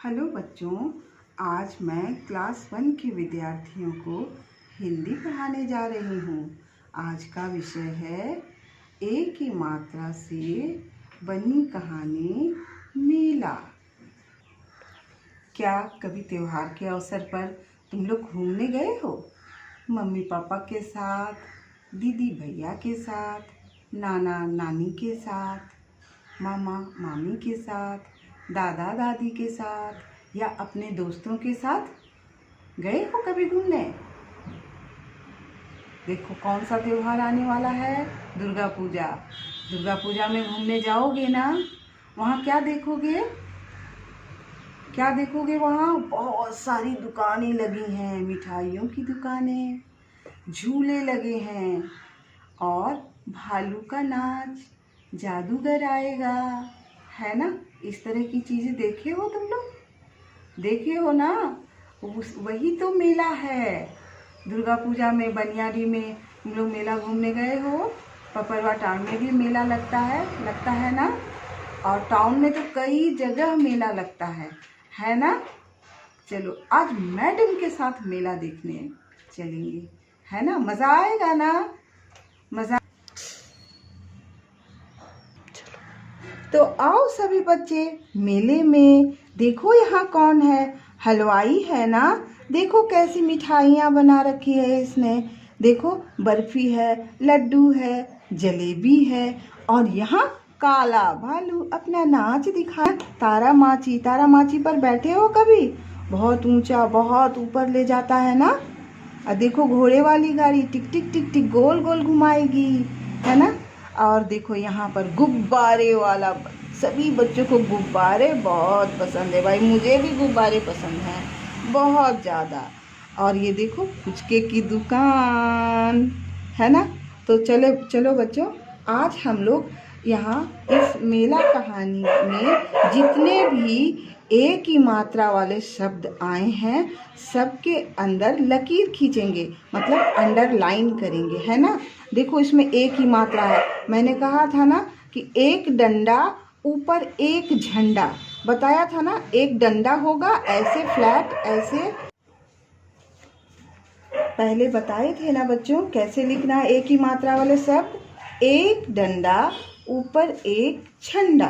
Hello बच्चों, आज मैं क्लास 1 के विद्यार्थियों को हिंदी पढ़ाने जा रही हूँ। आज का विषय है ए की मात्रा से बनी कहानी मेला। क्या कभी त्योहार के अवसर पर तुम लोग घूमने गए हो? मम्मी पापा के साथ, दीदी भैया के साथ, नाना नानी के साथ, मामा मामी के साथ, दादा दादी के साथ या अपने दोस्तों के साथ गए हो कभी घूमने? देखो कौन सा त्योहार आने वाला है, दुर्गा पूजा। दुर्गा पूजा में घूमने जाओगे ना? वहाँ क्या देखोगे? वहाँ बहुत सारी दुकानें लगी हैं, मिठाइयों की दुकानें, झूले लगे हैं और भालू का नाच, जादूगर आएगा, है ना? इस तरह की चीज़ें देखे हो तुम लोग? देखे हो ना? वही तो मेला है। दुर्गा पूजा में बनियारी में तुम लोग मेला घूमने गए हो? पपरवा टाउन में भी मेला लगता है ना? और टाउन में तो कई जगह मेला लगता है ना? चलो आज मैडम के साथ मेला देखने चलेंगे, है ना? मज़ा आएगा ना? मज़ा। तो आओ सभी बच्चे मेले में। देखो यहाँ कौन है, हलवाई है ना? देखो कैसी मिठाइयाँ बना रखी है इसने। देखो बर्फी है, लड्डू है, जलेबी है और यहाँ काला भालू अपना नाच दिखा। तारा माची पर बैठे हो कभी? बहुत ऊंचा, बहुत ऊपर ले जाता है ना? और देखो घोड़े वाली गाड़ी टिक टिक टिक टिक गोल गोल घुमाएगी, है ना? और देखो यहाँ पर गुब्बारे वाला, सभी बच्चों को गुब्बारे बहुत पसंद है भाई। मुझे भी गुब्बारे पसंद हैं बहुत ज़्यादा। और ये देखो पुचके की दुकान, है ना? तो चलो बच्चों, आज हम लोग यहाँ इस मेला कहानी में जितने भी ए की मात्रा वाले शब्द आए हैं सबके अंदर लकीर खींचेंगे, मतलब अंडरलाइन करेंगे, है ना? देखो इसमें ए की मात्रा है। मैंने कहा था ना कि एक डंडा ऊपर एक झंडा, बताया था ना? एक डंडा होगा ऐसे फ्लैट, ऐसे पहले बताए थे ना बच्चों कैसे लिखना है ए की मात्रा वाले शब्द। एक डंडा ऊपर एक झंडा,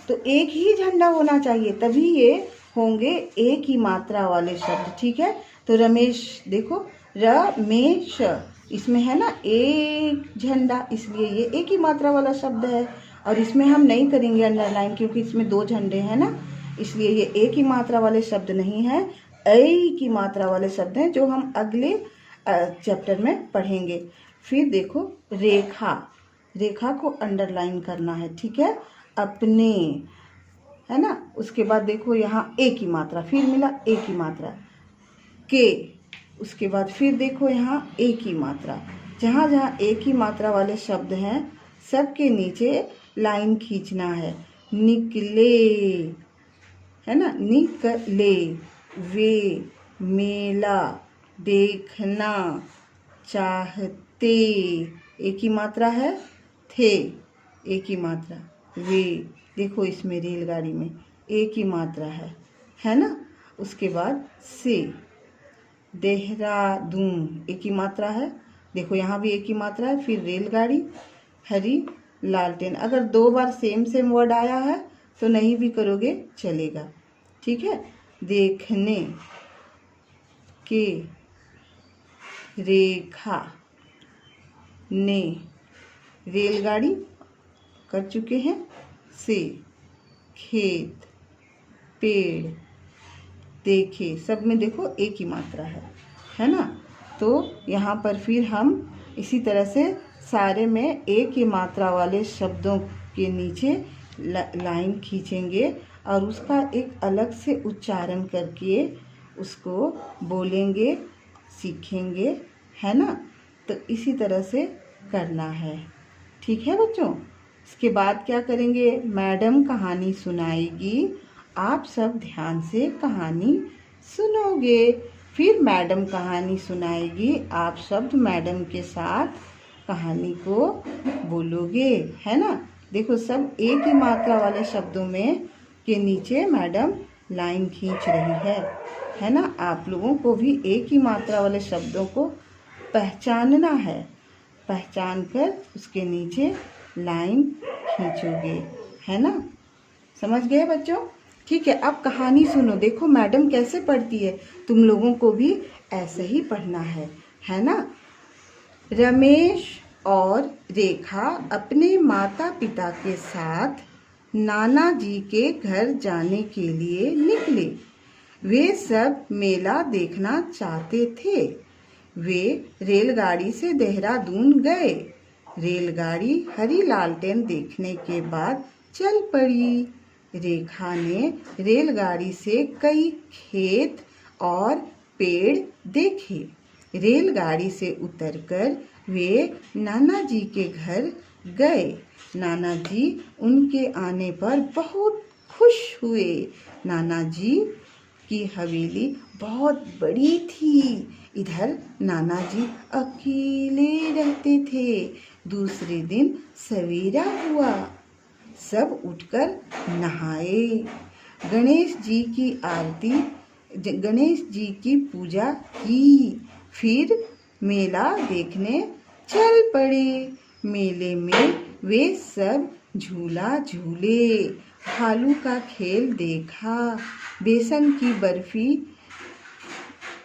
तो एक ही झंडा होना चाहिए, तभी ये होंगे ए की मात्रा वाले शब्द, ठीक है? तो रमेश, देखो रमेश, इसमें है ना एक झंडा, इसलिए ये ए की मात्रा वाला शब्द है। और इसमें हम नहीं करेंगे अंडरलाइन क्योंकि इसमें दो झंडे हैं ना, इसलिए ये ए की मात्रा वाले शब्द नहीं है, ऐ की मात्रा वाले शब्द हैं जो हम अगले चैप्टर में पढ़ेंगे। फिर देखो रेखा, रेखा को अंडरलाइन करना है, ठीक है? अपने, है ना? उसके बाद देखो यहाँ ए की मात्रा, फिर मिला ए की मात्रा के, उसके बाद फिर देखो यहाँ ए की मात्रा। जहाँ जहाँ ए की मात्रा वाले शब्द हैं सबके नीचे लाइन खींचना है। निकले, है ना? निकले, वे, मेला, देखना, चाहते, एक ही मात्रा है, थे, एक ही मात्रा, वे, देखो इसमें रेलगाड़ी में एक ही मात्रा है ना? उसके बाद से, देहरादून, एक ही मात्रा है, देखो यहाँ भी एक ही मात्रा है। फिर रेलगाड़ी, हरी लालटेन। अगर दो बार सेम वर्ड आया है तो नहीं भी करोगे चलेगा, ठीक है? देखने के, रेखा, ने, रेलगाड़ी कर चुके हैं, से, खेत, पेड़, देखे, सब में देखो एक ही मात्रा है ना? तो यहाँ पर फिर हम इसी तरह से सारे में एक ही मात्रा वाले शब्दों के नीचे लाइन खींचेंगे और उसका एक अलग से उच्चारण करके उसको बोलेंगे, सीखेंगे, है ना? तो इसी तरह से करना है, ठीक है बच्चों? इसके बाद क्या करेंगे? मैडम कहानी सुनाएगी, आप सब ध्यान से कहानी सुनोगे। फिर मैडम कहानी सुनाएगी, आप सब मैडम के साथ कहानी को बोलोगे, है ना? देखो सब एक ही मात्रा वाले शब्दों में के नीचे मैडम लाइन खींच रही है ना। आप लोगों को भी एक ही मात्रा वाले शब्दों को पहचानना है, पहचान कर उसके नीचे लाइन खींचोगे, है ना। समझ गए बच्चों? ठीक है, अब कहानी सुनो। देखो मैडम कैसे पढ़ती है, तुम लोगों को भी ऐसे ही पढ़ना है ना। रमेश और रेखा अपने माता पिता के साथ नाना जी के घर जाने के लिए निकले। वे सब मेला देखना चाहते थे। वे रेलगाड़ी से देहरादून गए। रेलगाड़ी हरी लालटेन देखने के बाद चल पड़ी। रेखा ने रेलगाड़ी से कई खेत और पेड़ देखे। रेलगाड़ी से उतरकर वे नाना जी के घर गए। नाना जी उनके आने पर बहुत खुश हुए। नाना जी की हवेली बहुत बड़ी थी। इधर नाना जी अकेले रहते थे। दूसरे दिन सवेरा हुआ। सब उठकर नहाए। गणेश जी की आरती, गणेश जी की पूजा की। फिर मेला देखने चल पड़े। मेले में वे सब झूला झूले, भालू का खेल देखा, बेसन की बर्फी,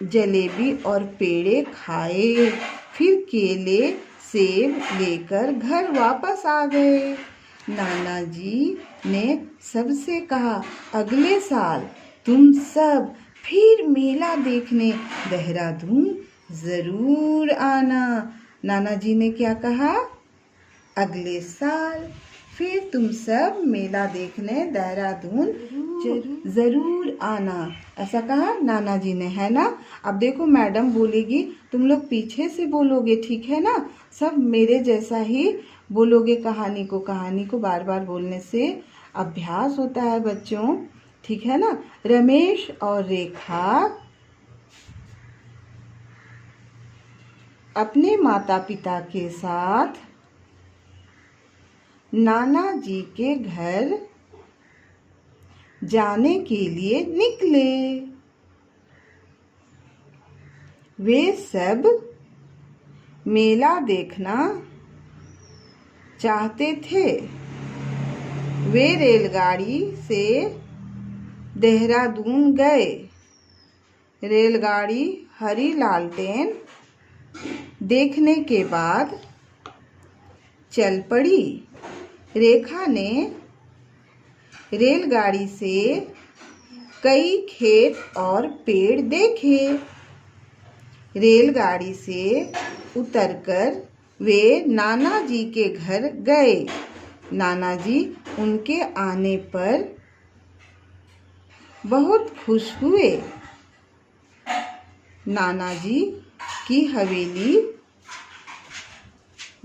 जलेबी और पेड़े खाए। फिर केले सेब लेकर घर वापस आ गए। नाना जी ने सबसे कहा, अगले साल तुम सब फिर मेला देखने देहरादून ज़रूर आना। नाना जी ने क्या कहा? अगले साल फिर तुम सब मेला देखने देहरादून ज़रूर आना, ऐसा कहा नाना जी ने, है ना। अब देखो मैडम बोलेगी, तुम लोग पीछे से बोलोगे, ठीक है ना। सब मेरे जैसा ही बोलोगे कहानी को। कहानी को बार बार बोलने से अभ्यास होता है बच्चों, ठीक है ना। रमेश और रेखा अपने माता पिता के साथ नाना जी के घर जाने के लिए निकले। वे सब मेला देखना चाहते थे। वे रेलगाड़ी से देहरादून गए। रेलगाड़ी हरी लालटेन देखने के बाद चल पड़ी। रेखा ने रेलगाड़ी से कई खेत और पेड़ देखे। रेलगाड़ी से उतरकर वे नाना जी के घर गए। नाना जी उनके आने पर बहुत खुश हुए। नाना जी की हवेली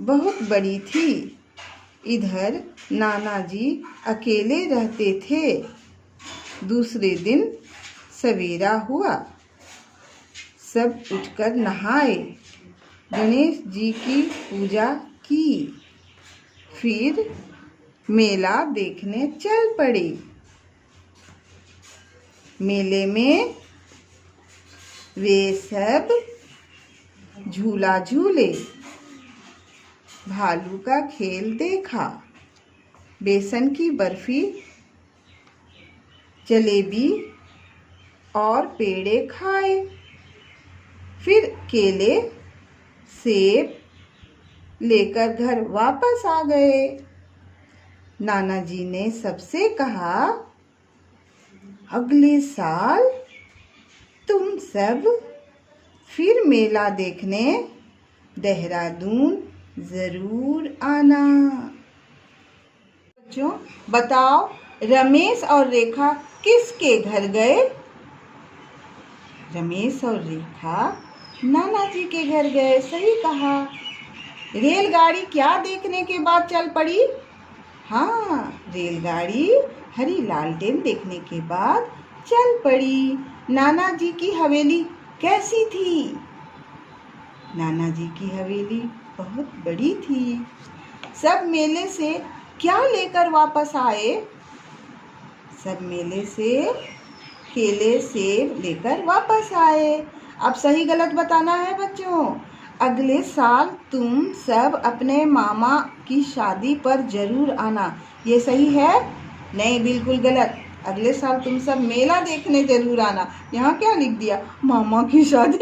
बहुत बड़ी थी। इधर नाना जी अकेले रहते थे। दूसरे दिन सवेरा हुआ। सब उठकर नहाए। गणेश जी की पूजा की। फिर मेला देखने चल पड़े। मेले में वे सब झूला झूले, भालू का खेल देखा, बेसन की बर्फी, जलेबी और पेड़े खाए। फिर केले सेब लेकर घर वापस आ गए। नाना जी ने सबसे कहा, अगले साल तुम सब फिर मेला देखने देहरादून ज़रूर आना। बच्चों बताओ, रमेश और रेखा किसके घर गए? रमेश और रेखा नाना जी के घर गए, सही कहा। रेलगाड़ी क्या देखने के बाद चल पड़ी? हाँ, रेलगाड़ी हरी लालटेन देखने के बाद चल पड़ी। नाना जी की हवेली कैसी थी? नाना जी की हवेली बहुत बड़ी थी। सब मेले से क्या लेकर वापस आए? सब मेले से केले सेब लेकर वापस आए। अब सही गलत बताना है बच्चों। अगले साल तुम सब अपने मामा की शादी पर जरूर आना, ये सही है? नहीं, बिल्कुल गलत। अगले साल तुम सब मेला देखने जरूर आना। यहाँ क्या लिख दिया? मामा की शादी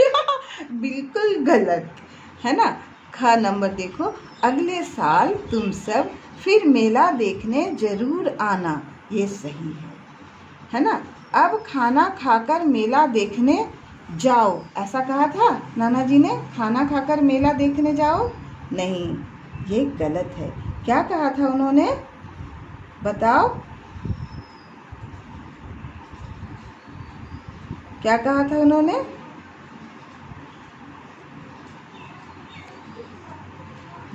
बिल्कुल गलत है ना। ख नंबर देखो, अगले साल तुम सब फिर मेला देखने जरूर आना, ये सही है ना। अब खाना खाकर मेला देखने जाओ, ऐसा कहा था नाना जी ने? खाना खाकर मेला देखने जाओ? नहीं, ये गलत है। क्या कहा था उन्होंने? बताओ, क्या कहा था उन्होंने?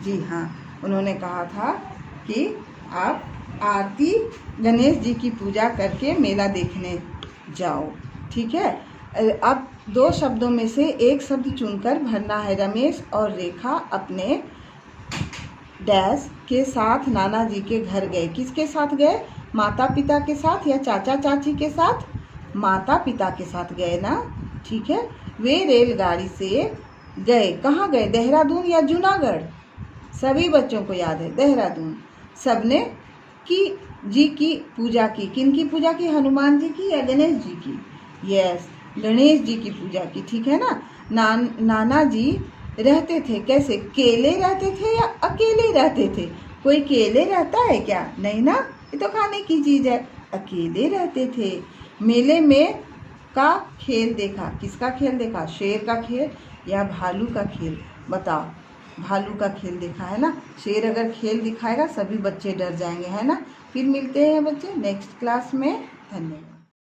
जी हाँ, उन्होंने कहा था कि आप आरती गणेश जी की पूजा करके मेला देखने जाओ। ठीक है, अब 2 शब्दों में से एक शब्द चुनकर भरना है। रमेश और रेखा अपने डैश के साथ नाना जी के घर गए। किसके साथ गए? माता पिता के साथ या चाचा चाची के साथ? माता पिता के साथ गए ना। ठीक है, वे रेलगाड़ी से गए। कहाँ गए? देहरादून या जूनागढ़? सभी बच्चों को याद है, देहरादून। सबने जी की पूजा की। किन की पूजा की? हनुमान जी की या गणेश जी की? यस, गणेश जी की पूजा की। ठीक है ना। नाना जी रहते थे कैसे? केले रहते थे या अकेले रहते थे? कोई केले रहता है क्या? नहीं ना, ये तो खाने की चीज है। अकेले रहते थे। मेले में का खेल देखा। किसका खेल देखा? शेर का खेल या भालू का खेल? बताओ। भालू का खेल देखा है ना। शेर अगर खेल दिखाएगा सभी बच्चे डर जाएंगे, है ना। फिर मिलते हैं बच्चे नेक्स्ट क्लास में। धन्यवाद।